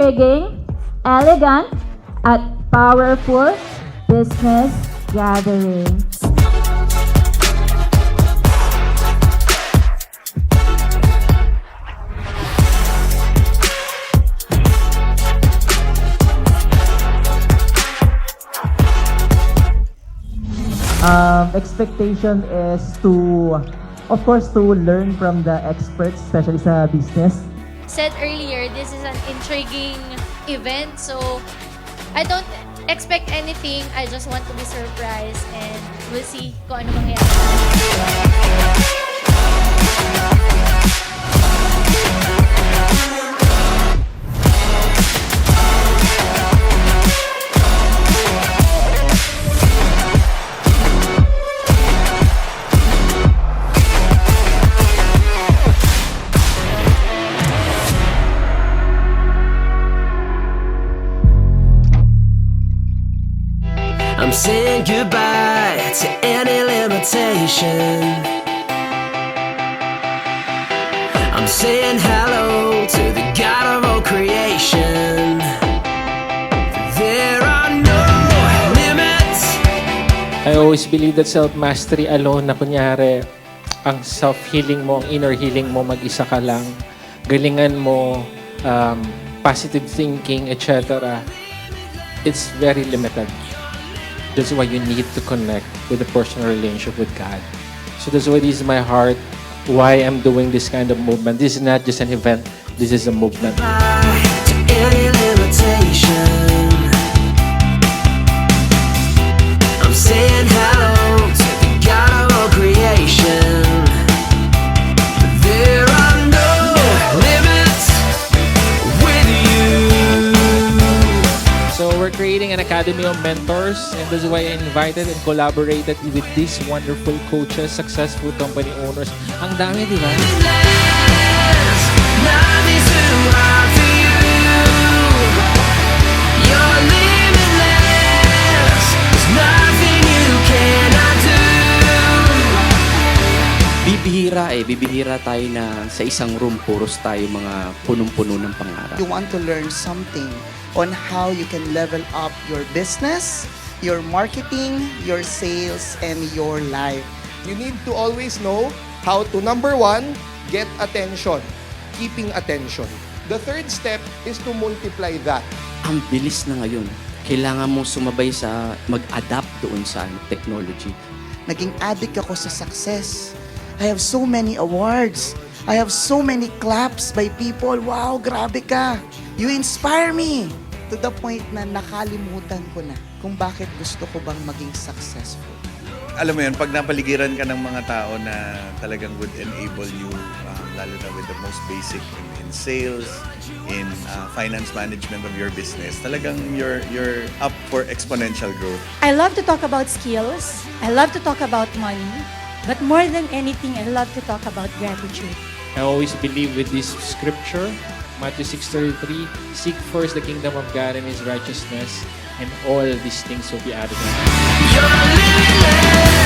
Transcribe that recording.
intriguing, elegant, at powerful business gathering. Expectation is to, of course, to learn from the experts, especially sa business. Said earlier, this is an intriguing event, so I don't expect anything. I just want to be surprised and we'll see kung ano mangyayari. I'm saying goodbye to any limitation. I'm saying hello to the God of all creation. There are no limits. I always believe that self-mastery alone na kunyari, ang self-healing mo, ang inner healing mo, mag-isa ka lang, galingan mo, positive thinking, etc. It's very limited. That's why you need to connect with a personal relationship with God. So that's why this is my heart, why I'm doing this kind of movement. This is not just an event, this is a movement. To any limitation. I'm saying hello to the God of all creation. There are no limits with you. So we're creating an academy of mentors, and that's why I invited and collaborated with these wonderful coaches, successful company owners. Ang dami, di ba? Nothing's too hard for you. You're limitless. There's nothing you cannot do. Bibihira tayo na sa isang room, puros tayo mga punong-puno ng pangarap. You want to learn something on how you can level up your business, your marketing, your sales, and your life. You need to always know how to, number one, get attention. Keeping attention. The third step is to multiply that. Ang bilis na ngayon. Kailangan mo sumabay sa mag-adapt doon sa technology. Naging addict ako sa success. I have so many awards. I have so many claps by people. Wow, grabe ka. You inspire me. To the point na nakalimutan ko na kung bakit gusto ko bang maging successful. Alam mo yun, pag napaligiran ka ng mga tao na talagang would enable you, lalo na with the most basic in sales, in finance management of your business, talagang you're up for exponential growth. I love to talk about skills. I love to talk about money. But more than anything, I love to talk about gratitude. I always believe with this scripture, Matthew 6:33, seek first the kingdom of God and His righteousness, and all these things will be added unto you. You're limitless.